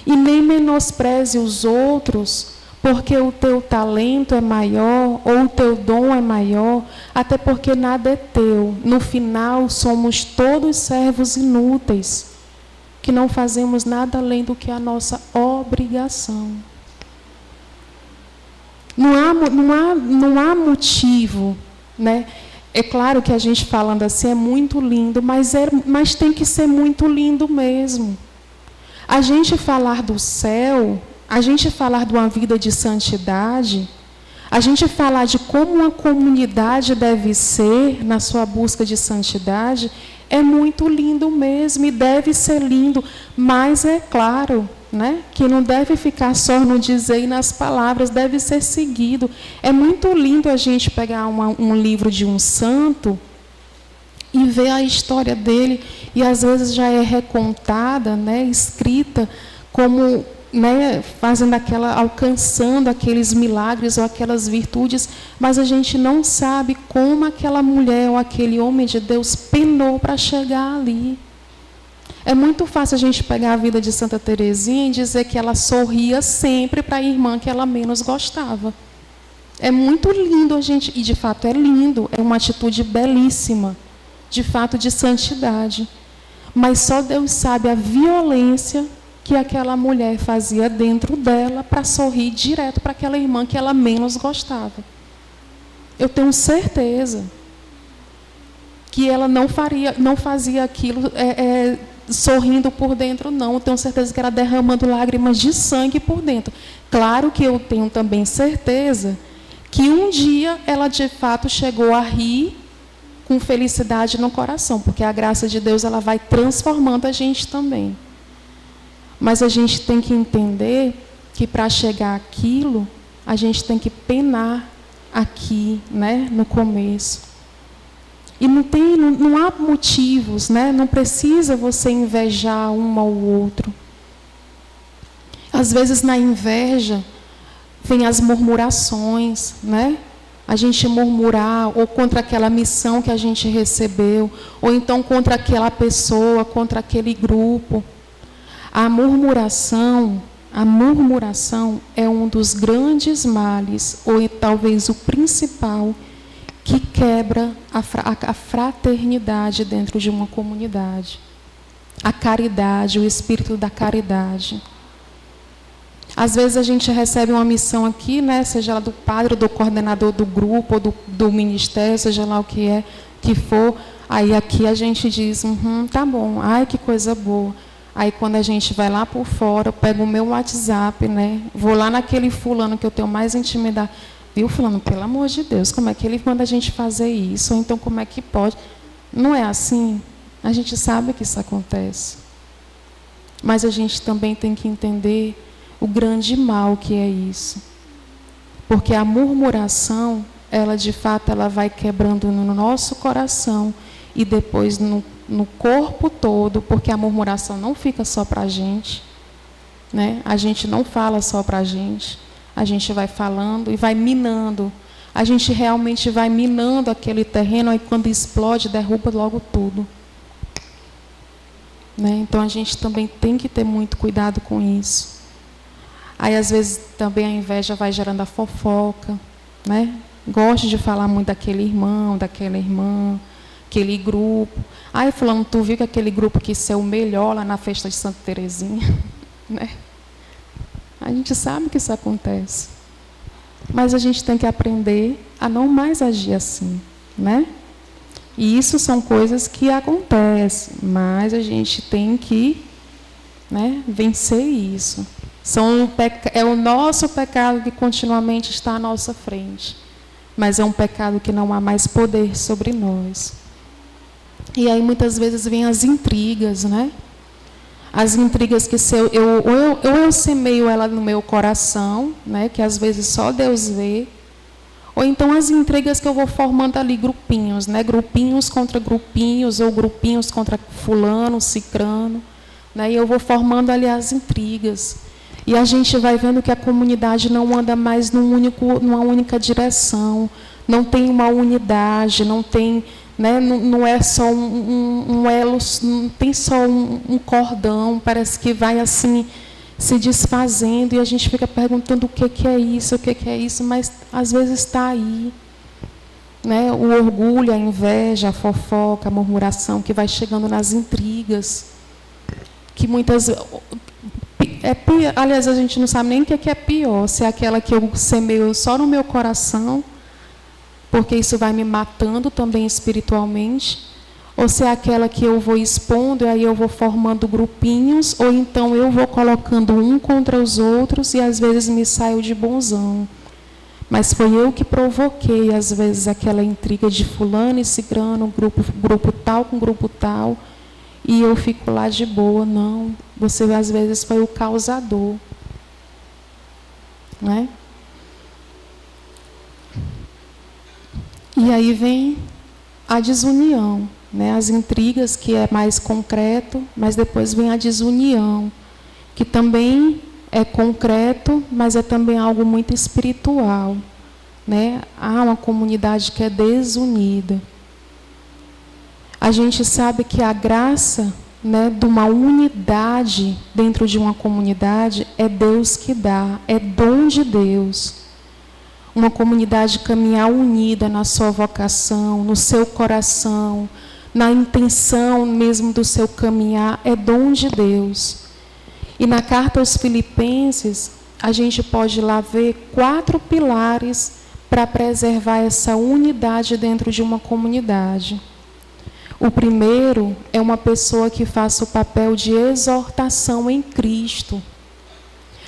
Speaker 1: E nem menospreze os outros, porque o teu talento é maior ou o teu dom é maior, até porque nada é teu. No final, somos todos servos inúteis, que não fazemos nada além do que a nossa obrigação. Não há motivo, né? É claro que a gente falando assim é muito lindo, mas tem que ser muito lindo mesmo. A gente falar do céu, a gente falar de uma vida de santidade, a gente falar de como uma comunidade deve ser na sua busca de santidade, é muito lindo mesmo e deve ser lindo, mas é claro, né, que não deve ficar só no dizer e nas palavras, deve ser seguido. É muito lindo a gente pegar um livro de um santo e ver a história dele, e às vezes já é recontada, né, escrita como, né, alcançando aqueles milagres ou aquelas virtudes, mas a gente não sabe como aquela mulher ou aquele homem de Deus penou para chegar ali. É muito fácil a gente pegar a vida de Santa Teresinha e dizer que ela sorria sempre para a irmã que ela menos gostava. É muito lindo a gente, e de fato é lindo, é uma atitude belíssima, de fato de santidade. Mas só Deus sabe a violência que aquela mulher fazia dentro dela para sorrir direto para aquela irmã que ela menos gostava. Eu tenho certeza que ela não fazia aquilo sorrindo por dentro, não. Eu tenho certeza que era derramando lágrimas de sangue por dentro. Claro que eu tenho também certeza que um dia ela de fato chegou a rir com felicidade no coração, porque a graça de Deus ela vai transformando a gente também. Mas a gente tem que entender que para chegar àquilo, a gente tem que penar aqui, né, no começo. E não há motivos, né? Não precisa você invejar um ao outro. Às vezes na inveja vem as murmurações, né? A gente murmurar ou contra aquela missão que a gente recebeu, ou então contra aquela pessoa, contra aquele grupo. A murmuração é um dos grandes males, ou talvez o principal, que quebra a fraternidade dentro de uma comunidade. A caridade, o espírito da caridade. Às vezes a gente recebe uma missão aqui, né, seja ela do padre, do coordenador do grupo, ou do ministério, seja lá o que for. Aí aqui a gente diz, tá bom, ai que coisa boa. Aí quando a gente vai lá por fora, eu pego o meu WhatsApp, né, vou lá naquele fulano que eu tenho mais intimidade. Viu, fulano, pelo amor de Deus, como é que ele manda a gente fazer isso? Ou então como é que pode? Não é assim? A gente sabe que isso acontece. Mas a gente também tem que entender o grande mal que é isso. Porque a murmuração, ela de fato ela vai quebrando no nosso coração e depois no corpo todo, porque a murmuração não fica só para a gente, né? A gente não fala só para a gente vai falando e vai minando. A gente realmente vai minando aquele terreno, aí quando explode, derruba logo tudo. Né? Então a gente também tem que ter muito cuidado com isso. Aí às vezes também a inveja vai gerando a fofoca, né? Gosto de falar muito daquele irmão, daquela irmã, aquele grupo. Ai, fulano, tu viu que aquele grupo quis ser o melhor lá na festa de Santa Teresinha? Né? A gente sabe que isso acontece. Mas a gente tem que aprender a não mais agir assim, né? E isso são coisas que acontecem, mas a gente tem que, né, vencer isso. É o nosso pecado que continuamente está à nossa frente, mas é um pecado que não há mais poder sobre nós. E aí muitas vezes vêm as intrigas, né? As intrigas que eu semeio ela no meu coração, né, que às vezes só Deus vê, ou então as intrigas que eu vou formando ali grupinhos, né, grupinhos contra grupinhos, ou grupinhos contra fulano, cicrano, né, e eu vou formando ali as intrigas. E a gente vai vendo que a comunidade não anda mais numa única direção, não tem uma unidade, não tem... Né? Não é só um elo, não tem só um cordão, parece que vai assim, se desfazendo, e a gente fica perguntando o que é isso, o que é isso, mas às vezes está aí. Né? O orgulho, a inveja, a fofoca, a murmuração que vai chegando nas intrigas, que muitas aliás, a gente não sabe nem o que é pior, se é aquela que eu semeio só no meu coração, porque isso vai me matando também espiritualmente, ou se é aquela que eu vou expondo e aí eu vou formando grupinhos, ou então eu vou colocando um contra os outros e às vezes me saio de bonzão. Mas foi eu que provoquei, às vezes, aquela intriga de fulano e cicrano, grupo tal com grupo tal, e eu fico lá de boa. Não, você às vezes foi o causador. Né? E aí vem a desunião, né? As intrigas, que é mais concreto, mas depois vem a desunião, que também é concreto, mas é também algo muito espiritual. Né? Há uma comunidade que é desunida. A gente sabe que a graça, né, de uma unidade dentro de uma comunidade é Deus que dá, é dom de Deus. Uma comunidade caminhar unida na sua vocação, no seu coração, na intenção mesmo do seu caminhar, é dom de Deus. E na carta aos Filipenses, a gente pode lá ver 4 pilares para preservar essa unidade dentro de uma comunidade. O primeiro é uma pessoa que faça o papel de exortação em Cristo.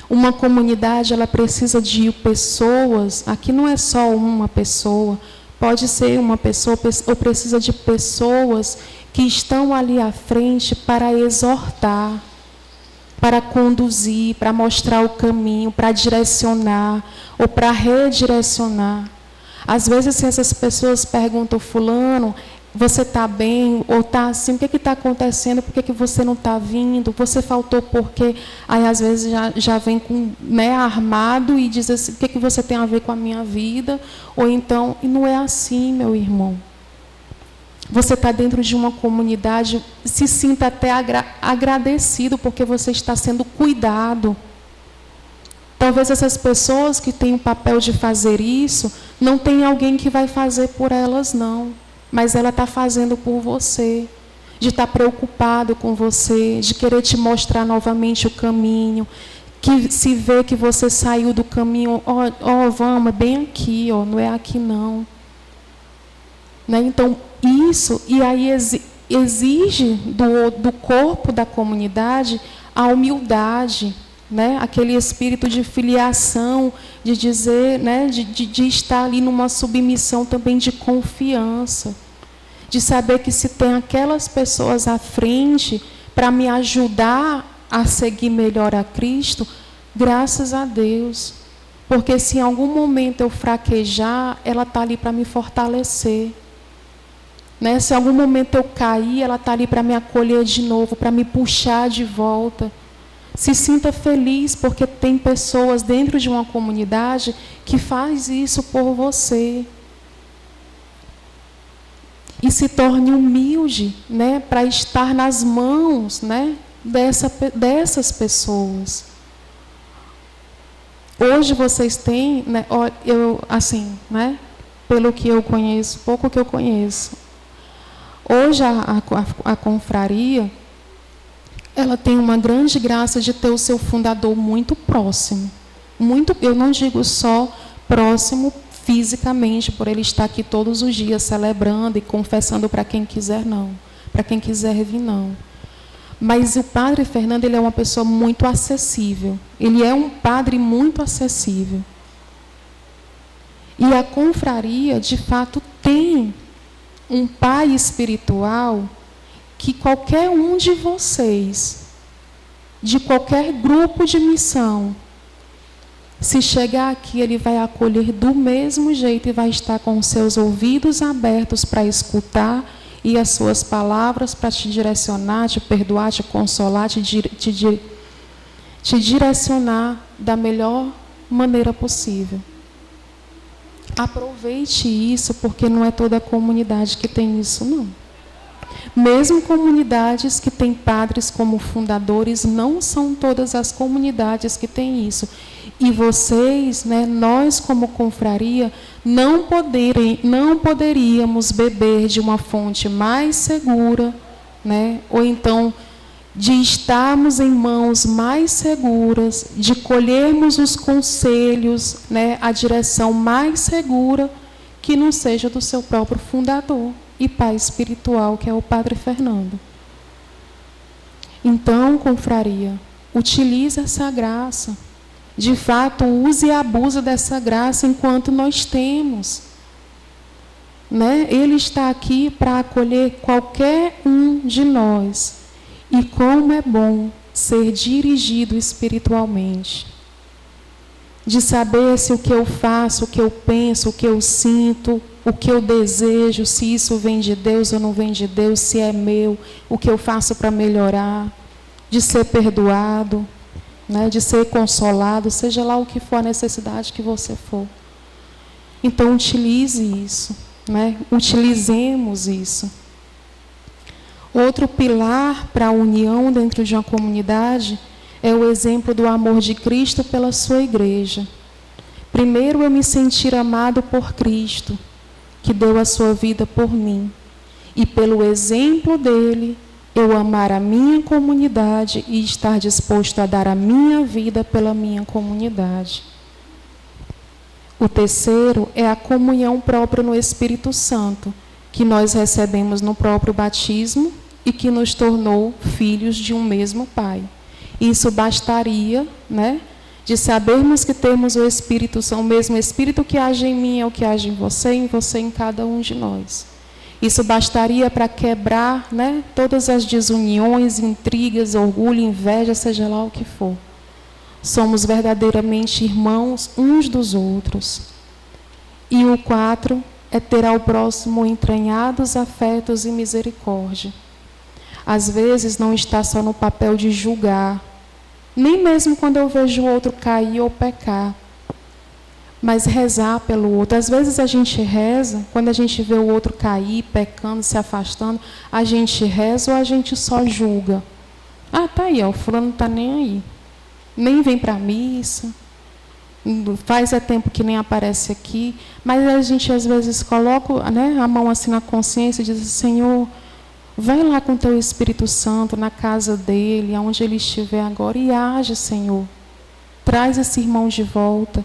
Speaker 1: Uma comunidade, ela precisa de pessoas, aqui não é só uma pessoa, pode ser uma pessoa, ou precisa de pessoas que estão ali à frente para exortar, para conduzir, para mostrar o caminho, para direcionar ou para redirecionar. Às vezes, se essas pessoas perguntam, fulano, você está bem? Ou está assim, o que está acontecendo? Por que você não está vindo? Você faltou por quê? Aí, às vezes, já vem com, né, armado e diz assim, o que você tem a ver com a minha vida? Ou então, e não é assim, meu irmão. Você está dentro de uma comunidade, se sinta até agradecido, porque você está sendo cuidado. Talvez essas pessoas que têm o papel de fazer isso, não tem alguém que vai fazer por elas, não. Mas ela está fazendo por você, de estar preocupado com você, de querer te mostrar novamente o caminho, que se vê que você saiu do caminho, vamos, é bem aqui, não é aqui não. Né? Então, isso, e aí exige do corpo da comunidade a humildade, né? Aquele espírito de filiação, de dizer, né? de estar ali numa submissão também de confiança, de saber que se tem aquelas pessoas à frente para me ajudar a seguir melhor a Cristo, graças a Deus, porque se em algum momento eu fraquejar, ela está ali para me fortalecer. Né? Se em algum momento eu cair, ela está ali para me acolher de novo, para me puxar de volta. Se sinta feliz, porque tem pessoas dentro de uma comunidade que faz isso por você. E se torne humilde, né, para estar nas mãos, né, dessas pessoas. Hoje vocês têm, né, assim, né, pelo que eu conheço, pouco que eu conheço, hoje a confraria, ela tem uma grande graça de ter o seu fundador muito próximo. Muito, eu não digo só próximo fisicamente, por ele estar aqui todos os dias celebrando e confessando para quem quiser, não. Para quem quiser vir, não. Mas o Padre Fernando, ele é uma pessoa muito acessível. Ele é um padre muito acessível. E a confraria, de fato, tem um pai espiritual que qualquer um de vocês, de qualquer grupo de missão, se chegar aqui, ele vai acolher do mesmo jeito e vai estar com os seus ouvidos abertos para escutar e as suas palavras para te direcionar, te perdoar, te consolar, te direcionar da melhor maneira possível. Aproveite isso, porque não é toda a comunidade que tem isso, não. Mesmo comunidades que têm padres como fundadores, não são todas as comunidades que têm isso. E vocês, né, nós como confraria, não poderíamos beber de uma fonte mais segura, né, ou então de estarmos em mãos mais seguras, de colhermos os conselhos, né, a direção mais segura, que não seja do seu próprio fundador e pai espiritual, que é o Padre Fernando. Então, confraria, utilize essa graça. De fato, use e abuse dessa graça enquanto nós temos. Né? Ele está aqui para acolher qualquer um de nós. E como é bom ser dirigido espiritualmente. De saber se o que eu faço, o que eu penso, o que eu sinto, o que eu desejo, se isso vem de Deus ou não vem de Deus, se é meu, o que eu faço para melhorar, de ser perdoado, né, de ser consolado, seja lá o que for a necessidade que você for. Então, utilize isso, né? Utilizemos isso. Outro pilar para a união dentro de uma comunidade é o exemplo do amor de Cristo pela sua igreja. Primeiro, eu me sentir amado por Cristo, que deu a sua vida por mim. E pelo exemplo dele, eu amar a minha comunidade e estar disposto a dar a minha vida pela minha comunidade. O terceiro é a comunhão própria no Espírito Santo, que nós recebemos no próprio batismo e que nos tornou filhos de um mesmo Pai. Isso bastaria, né, de sabermos que temos o Espírito Santo, o mesmo Espírito que age em mim é o que age em você em cada um de nós. Isso bastaria para quebrar, né, todas as desuniões, intrigas, orgulho, inveja, seja lá o que for. Somos verdadeiramente irmãos uns dos outros. E o 4 é ter ao próximo entranhados afetos e misericórdia. Às vezes não está só no papel de julgar, nem mesmo quando eu vejo o outro cair ou pecar, mas rezar pelo outro. Às vezes a gente reza, quando a gente vê o outro cair, pecando, se afastando, a gente reza ou a gente só julga. Ah, tá aí, ó, o fulano não está nem aí. Nem vem para a missa, faz tempo que nem aparece aqui, mas a gente às vezes coloca, né, a mão assim na consciência e diz: Senhor, vai lá com o teu Espírito Santo na casa dele, aonde ele estiver agora, e age, Senhor. Traz esse irmão de volta.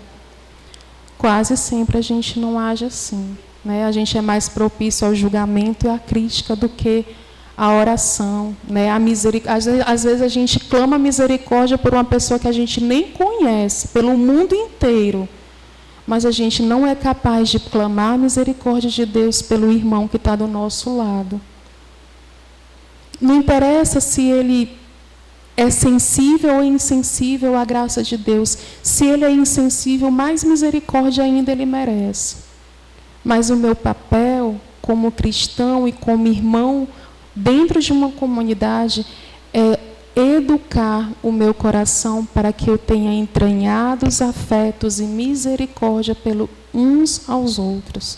Speaker 1: Quase sempre a gente não age assim, né? A gente é mais propício ao julgamento e à crítica do que à oração, né? A misericórdia. Às vezes a gente clama misericórdia por uma pessoa que a gente nem conhece, pelo mundo inteiro, mas a gente não é capaz de clamar a misericórdia de Deus pelo irmão que está do nosso lado. Não interessa se ele é sensível ou insensível à graça de Deus. Se ele é insensível, mais misericórdia ainda ele merece. Mas o meu papel como cristão e como irmão dentro de uma comunidade é educar o meu coração para que eu tenha entranhados afetos e misericórdia pelo uns aos outros.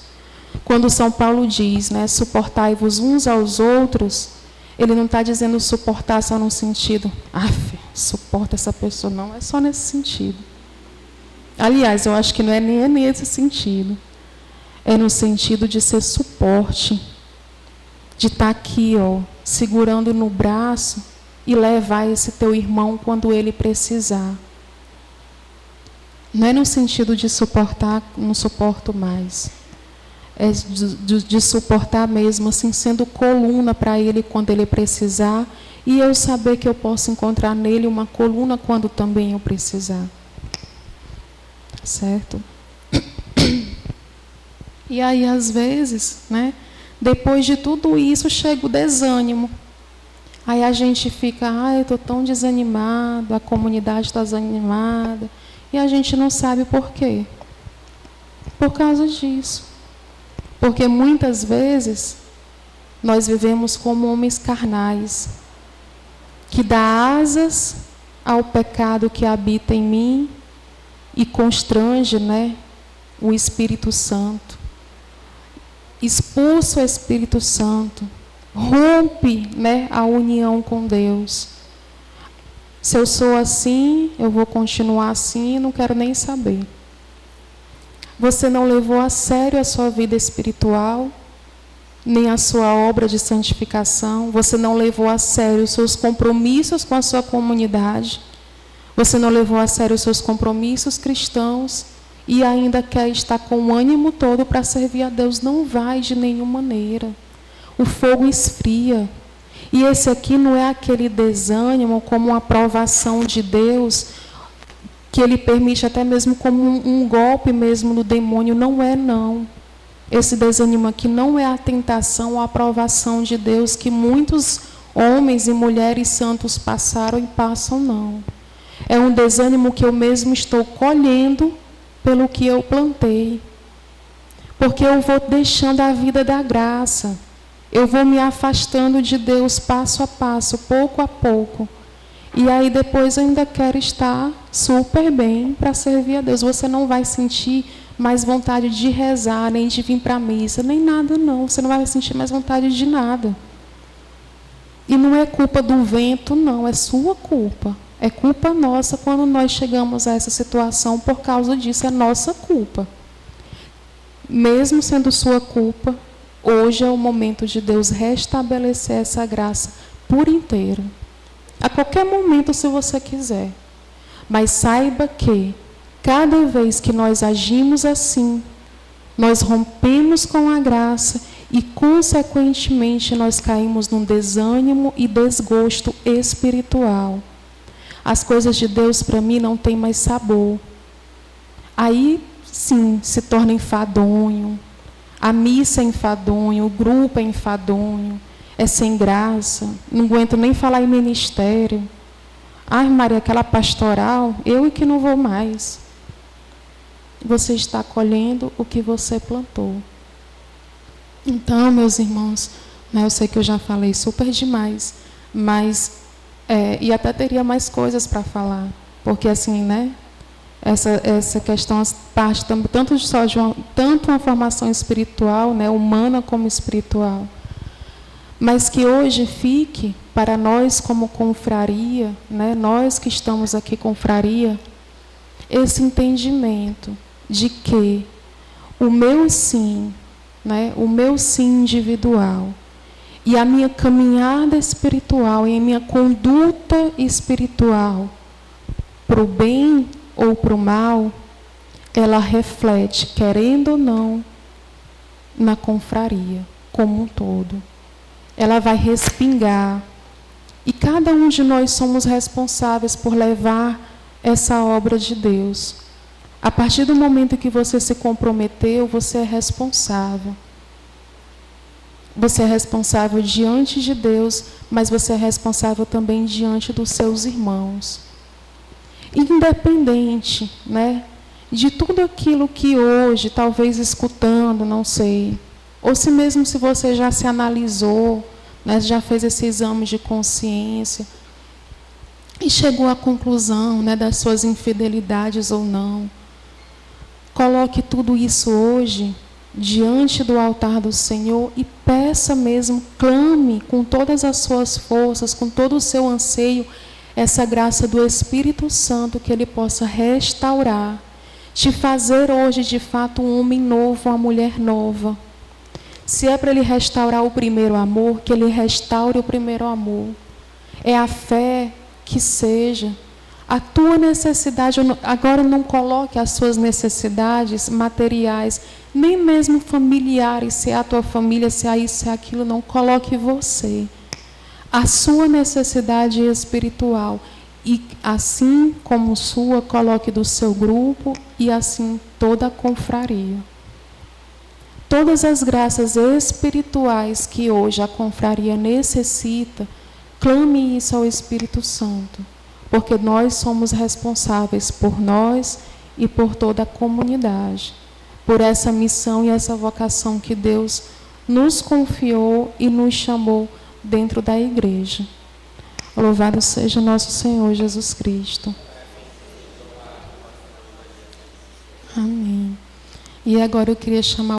Speaker 1: Quando São Paulo diz, né, suportai-vos uns aos outros, ele não está dizendo suportar só no sentido, suporta essa pessoa, não, é só nesse sentido. Aliás, eu acho que não é nem nesse sentido. É no sentido de ser suporte, de estar aqui, ó, segurando no braço e levar esse teu irmão quando ele precisar. Não é no sentido de suportar, não suporto mais. É de suportar mesmo, assim, sendo coluna para ele quando ele precisar, e eu saber que eu posso encontrar nele uma coluna quando também eu precisar. Certo? E aí, às vezes, né, depois de tudo isso, chega o desânimo. Aí a gente fica, eu estou tão desanimado, a comunidade está desanimada, e a gente não sabe por quê. Por causa disso. Porque muitas vezes nós vivemos como homens carnais, que dá asas ao pecado que habita em mim e constrange, né, o Espírito Santo. Expulsa o Espírito Santo, rompe, né, a união com Deus. Se eu sou assim, eu vou continuar assim, não quero nem saber. Você não levou a sério a sua vida espiritual, nem a sua obra de santificação. Você não levou a sério os seus compromissos com a sua comunidade. Você não levou a sério os seus compromissos cristãos e ainda quer estar com o ânimo todo para servir a Deus. Não vai de nenhuma maneira. O fogo esfria. E esse aqui não é aquele desânimo como uma provação de Deus, que Ele permite até mesmo como um golpe mesmo no demônio. Não é, não. Esse desânimo aqui não é a tentação ou a provação de Deus que muitos homens e mulheres santos passaram e passam, não. É um desânimo que eu mesmo estou colhendo pelo que eu plantei. Porque eu vou deixando a vida da graça. Eu vou me afastando de Deus passo a passo, pouco a pouco. E aí depois eu ainda quero estar super bem para servir a Deus. Você não vai sentir mais vontade de rezar, nem de vir para a missa, nem nada, não. Você não vai sentir mais vontade de nada. E não é culpa do vento, não. É sua culpa. É culpa nossa quando nós chegamos a essa situação por causa disso. É nossa culpa. Mesmo sendo sua culpa, hoje é o momento de Deus restabelecer essa graça por inteiro. A qualquer momento, se você quiser. Mas saiba que, cada vez que nós agimos assim, nós rompemos com a graça e, consequentemente, nós caímos num desânimo e desgosto espiritual. As coisas de Deus, para mim, não têm mais sabor. Aí, sim, se torna enfadonho. A missa é enfadonho, o grupo é enfadonho, é sem graça. Não aguento nem falar em ministério. Ai, Maria, aquela pastoral, eu que não vou mais. Você está colhendo o que você plantou. Então, meus irmãos, né, eu sei que eu já falei super demais, mas e até teria mais coisas para falar, porque assim, né? Essa questão parte tanto só de uma formação espiritual, né, humana como espiritual, mas que hoje fique para nós como confraria, né, nós que estamos aqui confraria, esse entendimento de que o meu sim, né, o meu sim individual e a minha caminhada espiritual e a minha conduta espiritual para o bem ou para o mal, ela reflete, querendo ou não, na confraria como um todo. Ela vai respingar. E cada um de nós somos responsáveis por levar essa obra de Deus. A partir do momento que você se comprometeu, você é responsável. Você é responsável diante de Deus, mas você é responsável também diante dos seus irmãos. Independente, né, de tudo aquilo que hoje, talvez escutando, não sei, ou se mesmo se você já se analisou, né, já fez esse exame de consciência e chegou à conclusão, né, das suas infidelidades ou não, coloque tudo isso hoje diante do altar do Senhor e peça mesmo, clame com todas as suas forças, com todo o seu anseio, essa graça do Espírito Santo, que Ele possa restaurar, te fazer hoje de fato um homem novo, uma mulher nova. Se é para Ele restaurar o primeiro amor, que Ele restaure o primeiro amor. É a fé que seja. A tua necessidade, agora não coloque as suas necessidades materiais, nem mesmo familiares, se é a tua família, se é isso, se é aquilo, não coloque você. A sua necessidade espiritual. E assim como sua, coloque do seu grupo e assim toda a confraria. Todas as graças espirituais que hoje a confraria necessita, clame isso ao Espírito Santo. Porque nós somos responsáveis por nós e por toda a comunidade, por essa missão e essa vocação que Deus nos confiou e nos chamou dentro da igreja. Louvado seja nosso Senhor Jesus Cristo. Amém. E agora eu queria chamar